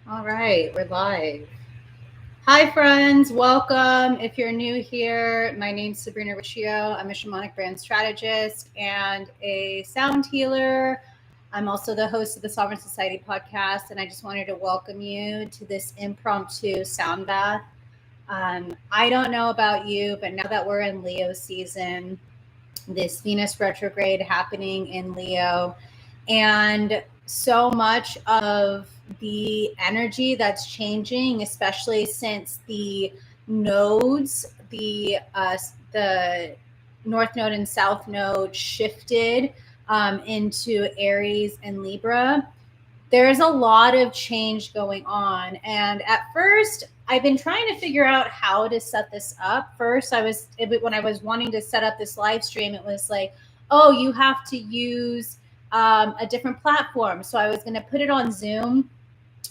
All right, we're live. Hi, friends. Welcome. If you're new here, my name's Sabrina Riccio. I'm a shamanic brand strategist and a sound healer. I'm also the host of the Sovereign Society podcast, and I just wanted to welcome you to this impromptu sound bath. I don't know about you, but now that we're in Leo season, this Venus retrograde happening in Leo, and so much of the energy that's changing, especially since the nodes, the North Node and South Node shifted into Aries and Libra. There's a lot of change going on, and at first I've been trying to figure out how to set this up. First, when I was wanting to set up this live stream, it was like, oh, you have to use a different platform. So I was going to put it on Zoom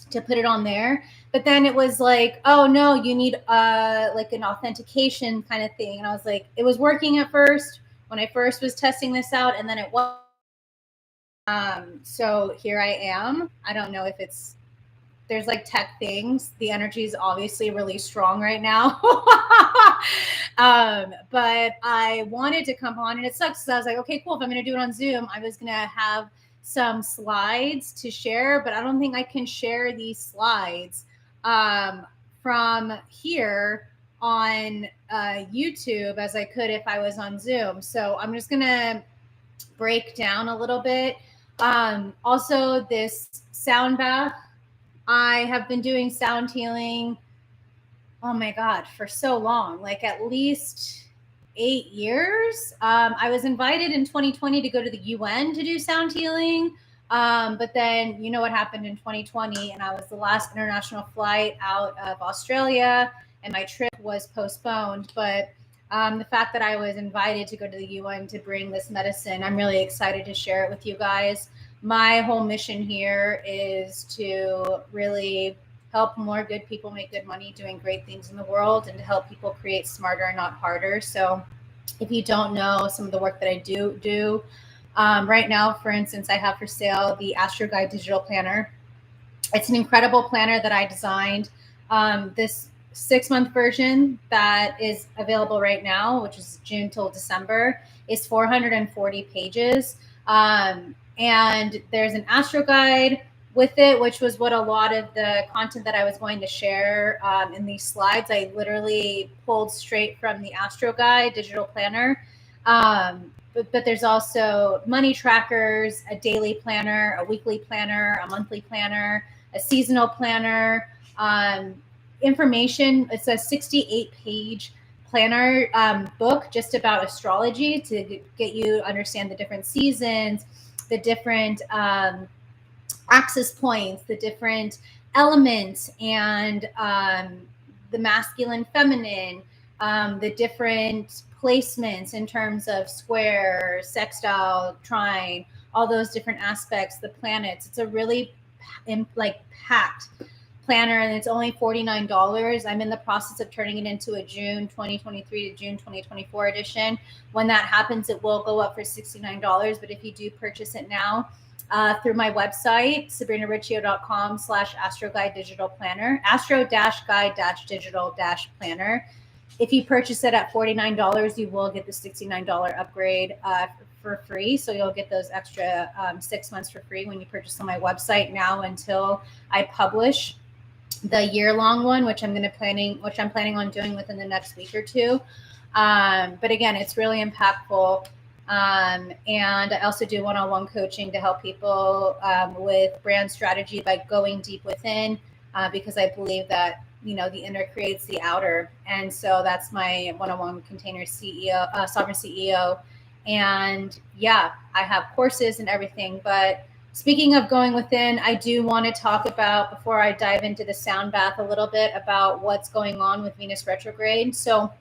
to put it on there, but then it was like, oh no, you need like an authentication kind of thing. And I was like, it was working at first when I first was testing this out, and then it was. So here I am. I don't know if there's like tech things. The energy is obviously really strong right now. But I wanted to come on, and it sucks because I was like, okay, cool. If I'm going to do it on Zoom, I was going to have some slides to share, but I don't think I can share these slides from here on YouTube as I could if I was on Zoom. So I'm just going to break down a little bit. Also, this sound bath, I have been doing sound healing, oh my God, for so long, like at least 8 years. I was invited in 2020 to go to the UN to do sound healing. But then you know what happened in 2020, and I was the last international flight out of Australia, and my trip was postponed. But the fact that I was invited to go to the UN to bring this medicine, I'm really excited to share it with you guys. My whole mission here is to really help more good people make good money doing great things in the world, and to help people create smarter, not harder. So if you don't know some of the work that I do right now, for instance, I have for sale the Astro Guide Digital Planner. It's an incredible planner that I designed. This 6-month version that is available right now, which is June till December, is 440 pages. And there's an Astro Guide with it, which was what a lot of the content that I was going to share in these slides, I literally pulled straight from the Astro Guide Digital Planner. But there's also money trackers, a daily planner, a weekly planner, a monthly planner, a seasonal planner, information. It's a 68-page planner book just about astrology to get you to understand the different seasons, the different axis points, the different elements, and the masculine, feminine, the different placements in terms of square, sextile, trine, all those different aspects, the planets. It's a really packed planner, and it's only $49. I'm in the process of turning it into a June 2023 to June 2024 edition. When that happens, it will go up for $69. But if you do purchase it now, through my website, sabrinariccio.com/astroguide digital planner, astro-guide-digital-planner. If you purchase it at $49, you will get the $69 upgrade for free. So you'll get those extra 6 months for free when you purchase on my website now until I publish the year-long one, which I'm planning on doing within the next week or two. But again, it's really impactful. And I also do one-on-one coaching to help people with brand strategy by going deep within, because I believe that, the inner creates the outer. And so that's my one-on-one container CEO, Sovereign CEO. And yeah, I have courses and everything. But speaking of going within, I do want to talk about, before I dive into the sound bath, a little bit about what's going on with Venus retrograde. So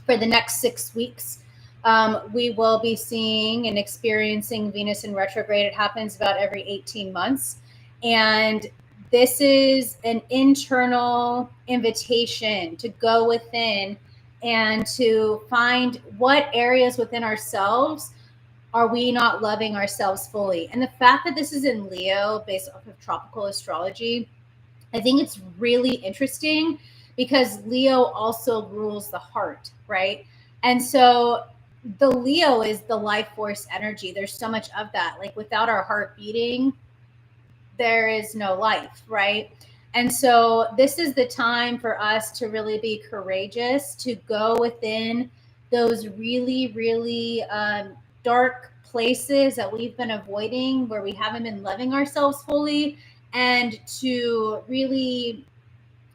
for the next 6 weeks, we will be seeing and experiencing Venus in retrograde. It happens about every 18 months. And this is an internal invitation to go within and to find what areas within ourselves are we not loving ourselves fully. And the fact that this is in Leo, based off of tropical astrology, I think it's really interesting because Leo also rules the heart, right? And so the Leo is the life force energy. There's so much of that. Like without our heart beating, there is no life, right? And so this is the time for us to really be courageous, to go within those really, really dark places that we've been avoiding, where we haven't been loving ourselves fully, and to really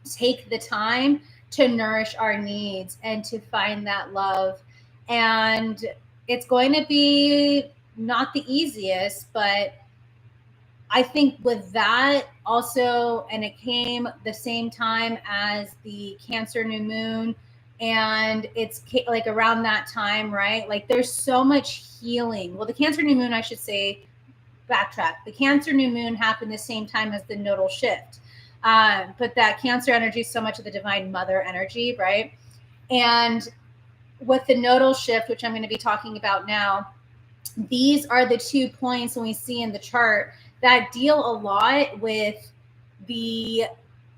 take the time to nourish our needs and to find that love. And it's going to be not the easiest, but I think with that also, and it came the same time as the Cancer new moon, and it's like around that time, right? Like there's so much healing. Well, the Cancer new moon, I should say, backtrack. The Cancer new moon happened the same time as the nodal shift. But that Cancer energy is so much of the divine mother energy, right? And with the nodal shift, which I'm going to be talking about now, these are the 2 points when we see in the chart that deal a lot with the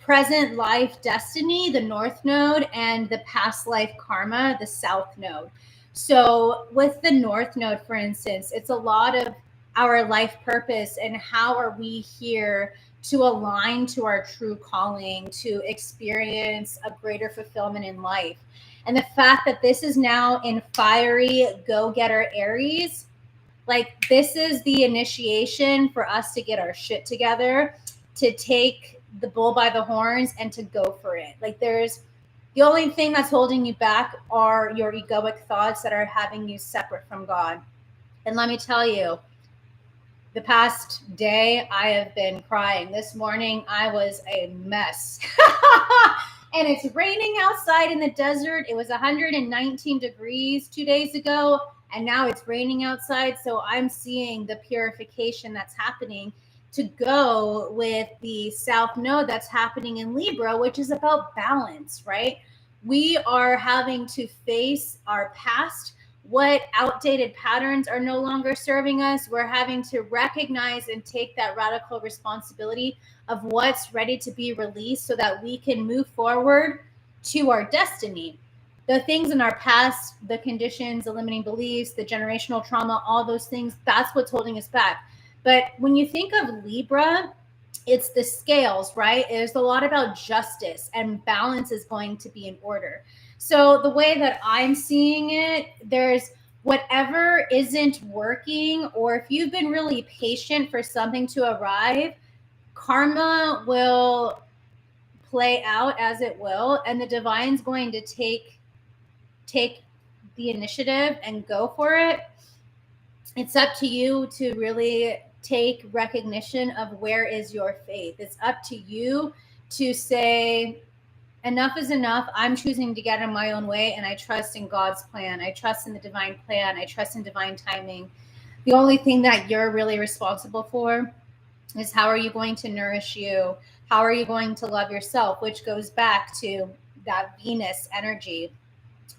present life destiny, the North Node, and the past life karma, the South Node. So with the North Node, for instance, it's a lot of our life purpose and how are we here to align to our true calling, to experience a greater fulfillment in life. And the fact that this is now in fiery go-getter Aries, like this is the initiation for us to get our shit together, to take the bull by the horns and to go for it. Like there's the only thing that's holding you back are your egoic thoughts that are having you separate from God. And let me tell you, the past day I have been crying. This morning I was a mess. And it's raining outside in the desert. It was 119 degrees 2 days ago, and now it's raining outside. So I'm seeing the purification that's happening to go with the South Node that's happening in Libra, which is about balance, right? We are having to face our past. What outdated patterns are no longer serving us. We're having to recognize and take that radical responsibility of what's ready to be released so that we can move forward to our destiny. The things in our past, the conditions, the limiting beliefs, the generational trauma, all those things, that's what's holding us back. But when you think of Libra, it's the scales, right? It's a lot about justice, and balance is going to be in order. So the way that I'm seeing it, there's whatever isn't working, or if you've been really patient for something to arrive, karma will play out as it will, and the divine's going to take the initiative and go for it. It's up to you to really take recognition of where is your faith. It's up to you to say, enough is enough. I'm choosing to get in my own way, and I trust in God's plan. I trust in the divine plan. I trust in divine timing. The only thing that you're really responsible for is how are you going to nourish you? How are you going to love yourself? Which goes back to that Venus energy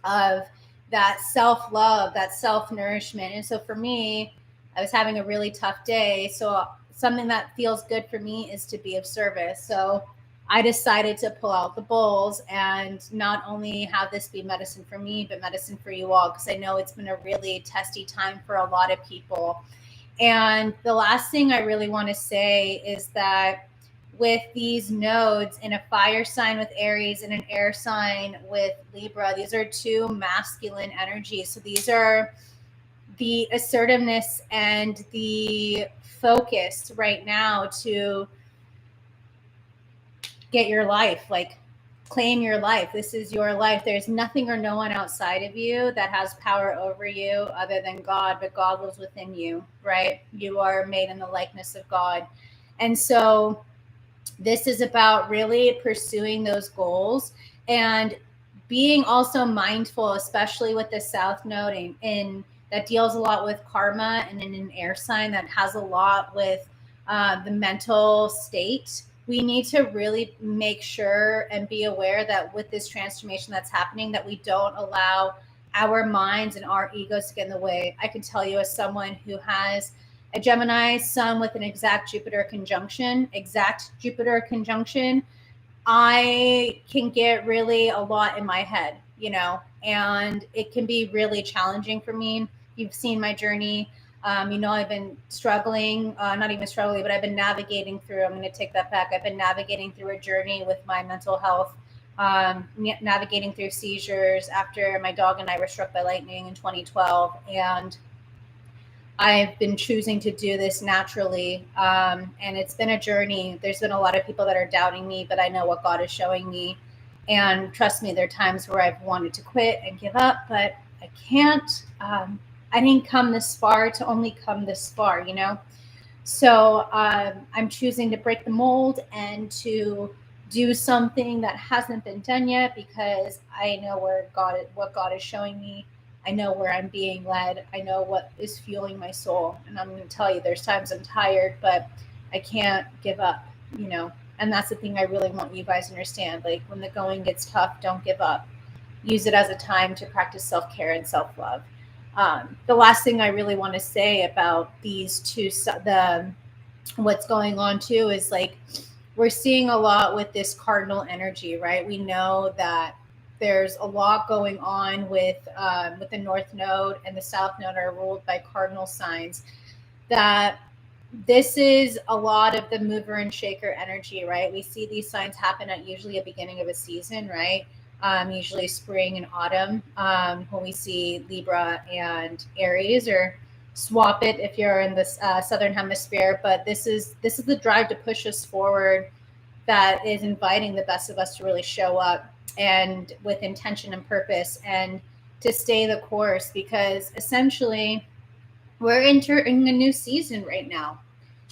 of that self-love, that self-nourishment. And so for me, I was having a really tough day. So something that feels good for me is to be of service. So I decided to pull out the bowls and not only have this be medicine for me, but medicine for you all, because I know it's been a really testy time for a lot of people. And the last thing I really want to say is that with these nodes in a fire sign with Aries and an air sign with Libra, these are 2 masculine energies. So these are the assertiveness and the focus right now to get your life, like claim your life. This is your life. There's nothing or no one outside of you that has power over you other than God, but God lives within you, right? You are made in the likeness of God. And so this is about really pursuing those goals and being also mindful, especially with the South Node in that deals a lot with karma, and in an air sign that has a lot with the mental state. We need to really make sure and be aware that with this transformation that's happening, that we don't allow our minds and our egos to get in the way. I can tell you, as someone who has A Gemini sun with an exact Jupiter conjunction, I can get really a lot in my head, and it can be really challenging for me. You've seen my journey. I've been struggling, not even struggling, but I've been navigating through. I'm going to take that back. I've been navigating through a journey with my mental health, navigating through seizures after my dog and I were struck by lightning in 2012. And I've been choosing to do this naturally. And it's been a journey. There's been a lot of people that are doubting me, but I know what God is showing me. And trust me, there are times where I've wanted to quit and give up, but I can't. I didn't come this far to only come this far, So I'm choosing to break the mold and to do something that hasn't been done yet, because I know what God is showing me. I know where I'm being led. I know what is fueling my soul. And I'm going to tell you, there's times I'm tired, but I can't give up, And that's the thing I really want you guys to understand. Like, when the going gets tough, don't give up. Use it as a time to practice self-care and self-love. The last thing I really want to say about these two, what's going on too, is like, we're seeing a lot with this cardinal energy, right? We know that there's a lot going on with the North Node and the South Node are ruled by cardinal signs. That this is a lot of the mover and shaker energy, right? We see these signs happen at usually a beginning of a season, right? Usually spring and autumn, when we see Libra and Aries, or swap it if you're in the southern hemisphere. But this is the drive to push us forward, that is inviting the best of us to really show up, and with intention and purpose, and to stay the course, because essentially we're entering a new season right now.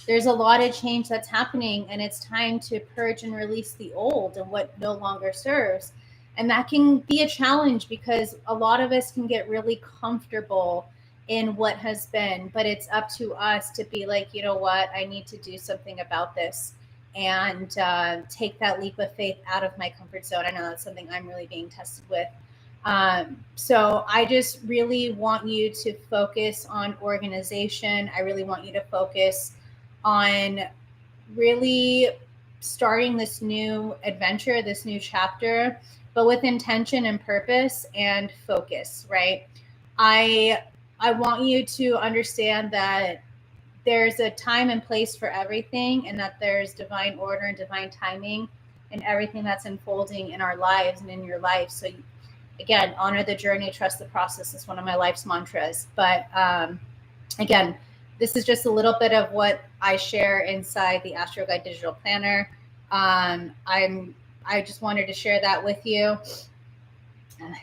There's a lot of change that's happening, and it's time to purge and release the old and what no longer serves. And that can be a challenge, because a lot of us can get really comfortable in what has been, but it's up to us to be like, you know what, I need to do something about this, and take that leap of faith out of my comfort zone. I know that's something I'm really being tested with. So I just really want you to focus on organization. I really want you to focus on really starting this new adventure, this new chapter, but with intention and purpose and focus, right? I want you to understand that there's a time and place for everything, and that there's divine order and divine timing in everything that's unfolding in our lives and in your life. So again, honor the journey, trust the process is one of my life's mantras. But again, this is just a little bit of what I share inside the Astro Guide Digital Planner. I just wanted to share that with you.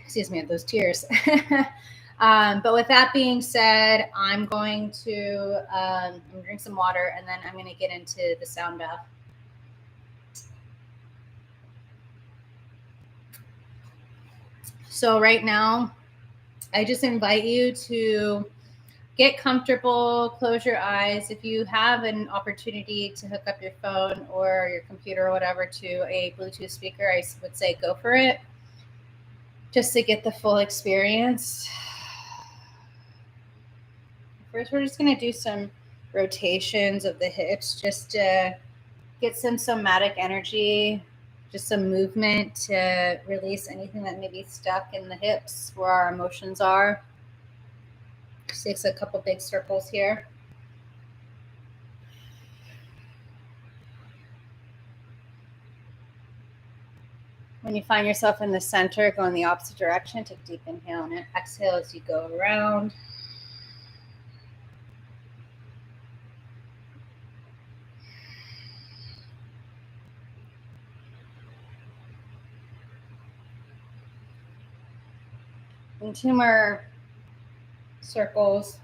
Excuse me, those tears. But with that being said, I'm going to drink some water, and then I'm going to get into the sound bath. So right now, I just invite you to get comfortable, close your eyes. If you have an opportunity to hook up your phone or your computer or whatever to a Bluetooth speaker, I would say go for it, just to get the full experience. First, we're just going to do some rotations of the hips, just to get some somatic energy, just some movement to release anything that may be stuck in the hips where our emotions are. Just takes a couple big circles here. When you find yourself in the center, go in the opposite direction. Take a deep inhale and exhale as you go around. And 2 more circles.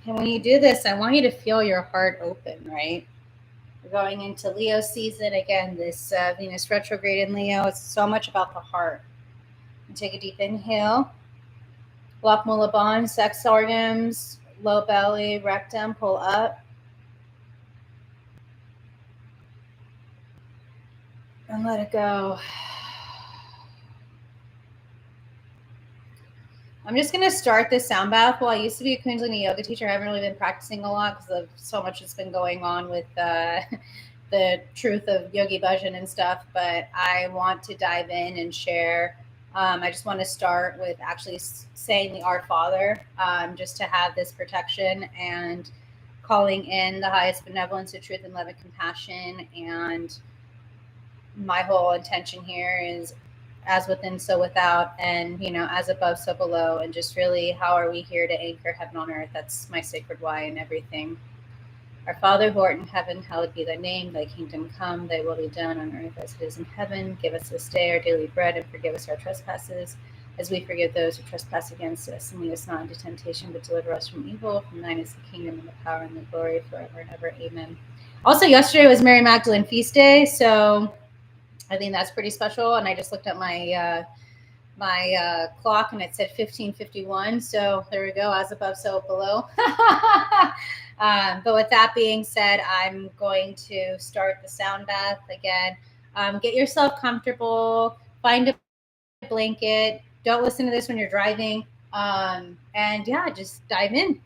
And when you do this, I want you to feel your heart open, right? We're going into Leo season. Again, this Venus retrograde in Leo. It's so much about the heart. And take a deep inhale. Block Mulabon, sex organs, low belly, rectum, pull up. And let it go. I'm just going to start this sound bath. Well, I used to be a Kundalini yoga teacher. I haven't really been practicing a lot because of so much that's been going on with the truth of Yogi Bhajan and stuff. But I want to dive in and share. I just want to start with actually saying the Our Father, just to have this protection and calling in the highest benevolence of truth and love and compassion. And my whole intention here is as within, so without, and as above, so below, and just really how are we here to anchor heaven on earth? That's my sacred why and everything. Our Father who art in heaven, hallowed be thy name. Thy kingdom come, thy will be done on earth as it is in heaven. Give us this day our daily bread, and forgive us our trespasses as we forgive those who trespass against us. And lead us not into temptation, but deliver us from evil. From thine is the kingdom and the power and the glory forever and ever. Amen. Also, yesterday was Mary Magdalene feast day, so I think that's pretty special. And I just looked at my clock and it said 15:51. So there we go, as above, so below. But with that being said, I'm going to start the sound bath again. Get yourself comfortable, find a blanket. Don't listen to this when you're driving. And yeah, just dive in.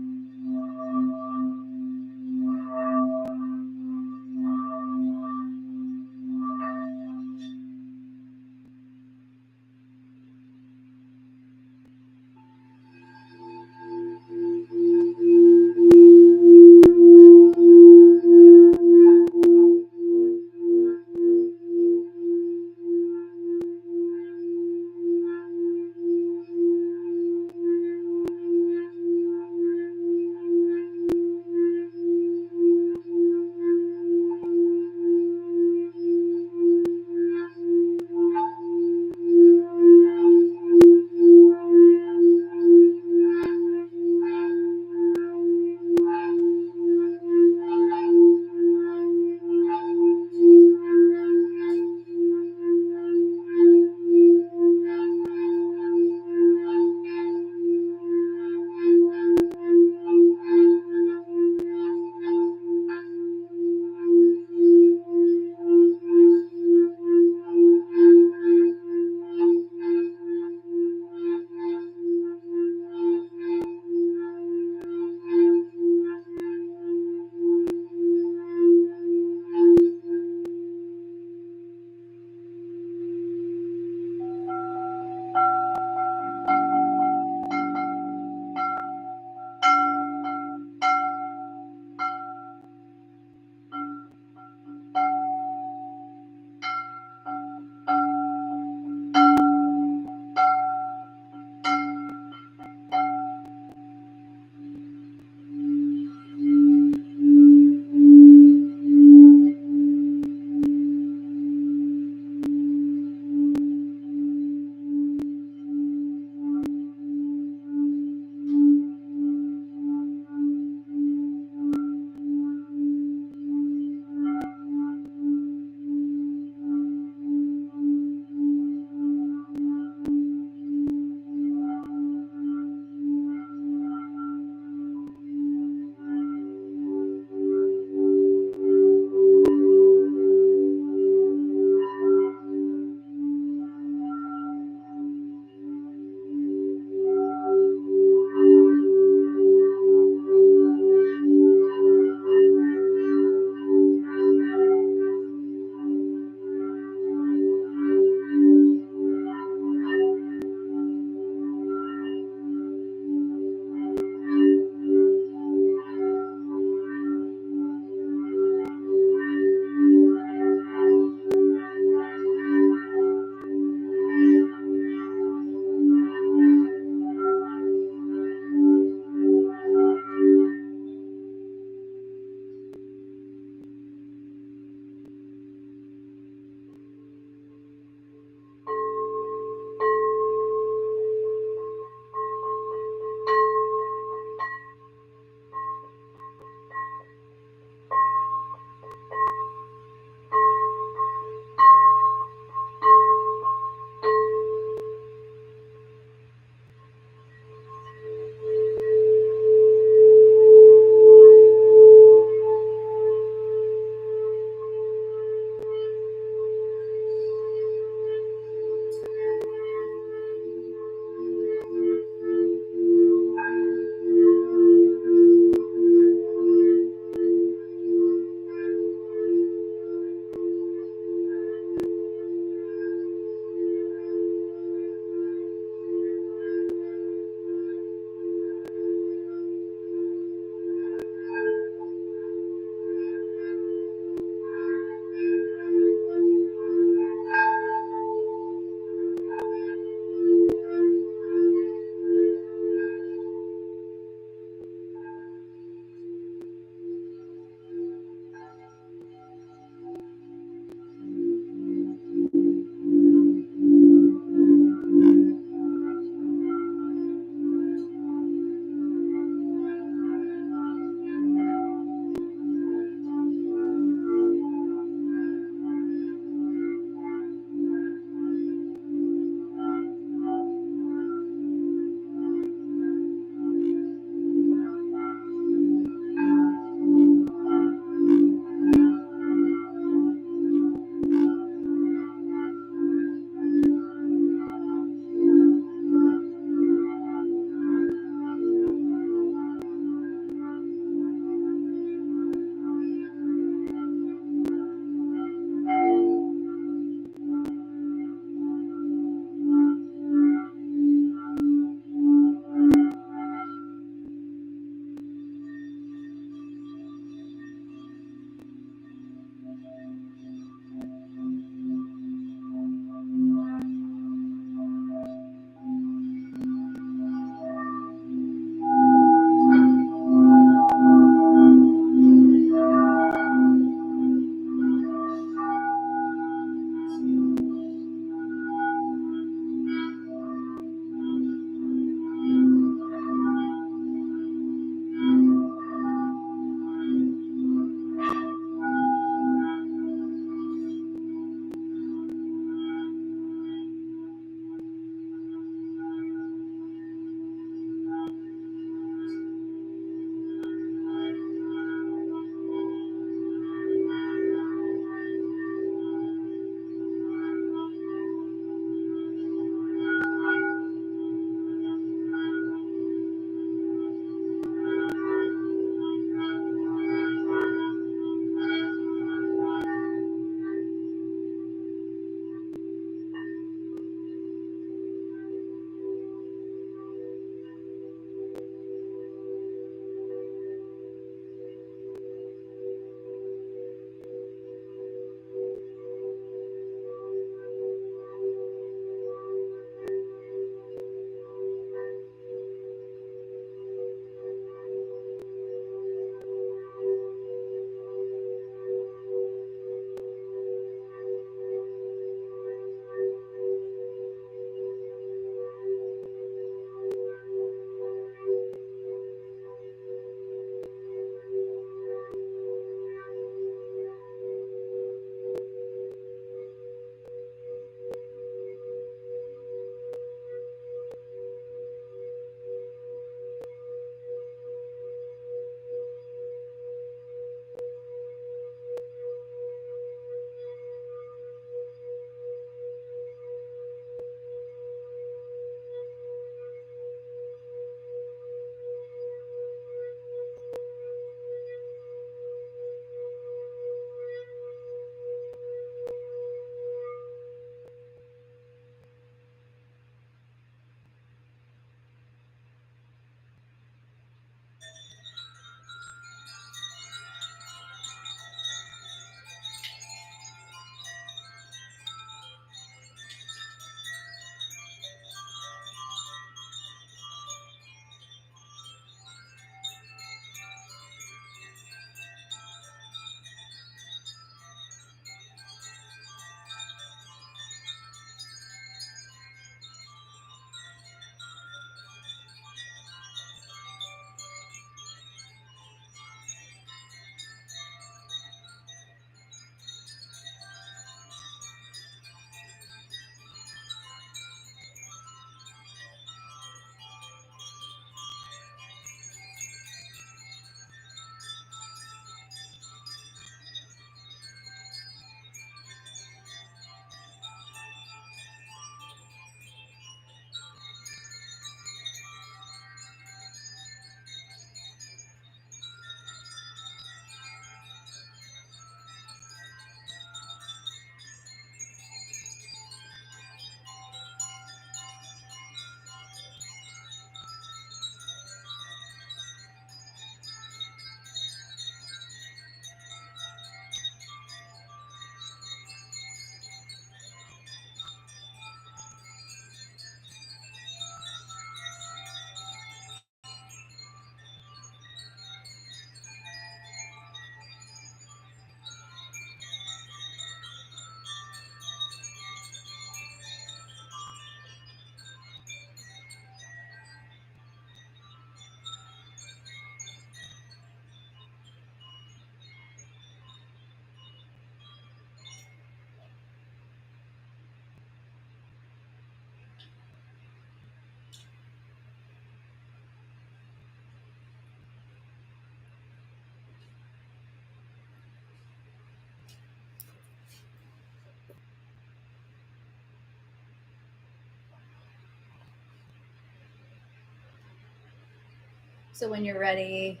So when you're ready,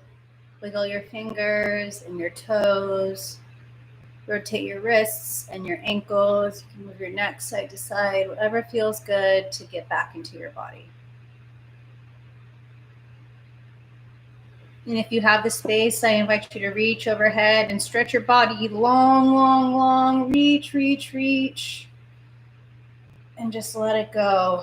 wiggle your fingers and your toes, rotate your wrists and your ankles. You can move your neck side to side, whatever feels good to get back into your body. And if you have the space, I invite you to reach overhead and stretch your body long, long, long. Reach, reach, reach. And just let it go.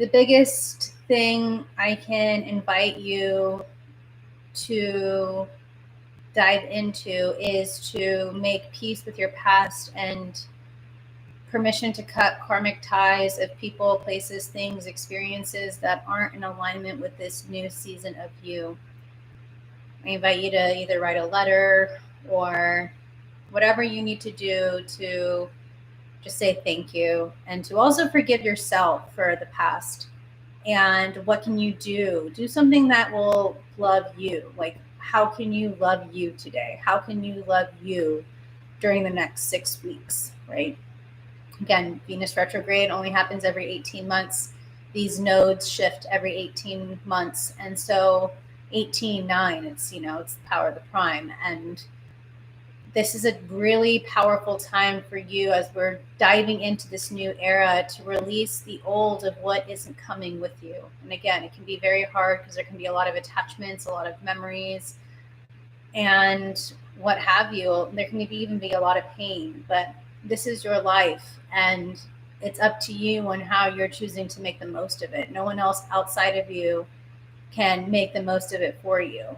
The biggest thing I can invite you to dive into is to make peace with your past and permission to cut karmic ties of people, places, things, experiences that aren't in alignment with this new season of you. I invite you to either write a letter or whatever you need to do to just say thank you, and to also forgive yourself for the past. And what can you do? Do something that will love you. Like, how can you love you today? How can you love you during the next 6 weeks, right? Again, Venus retrograde only happens every 18 months. These nodes shift every 18 months. And so 18-9, it's, it's the power of the prime. And this is a really powerful time for you as we're diving into this new era to release the old of what isn't coming with you. And again, it can be very hard because there can be a lot of attachments, a lot of memories, and what have you. There can even be a lot of pain, but this is your life, and it's up to you on how you're choosing to make the most of it. No one else outside of you can make the most of it for you.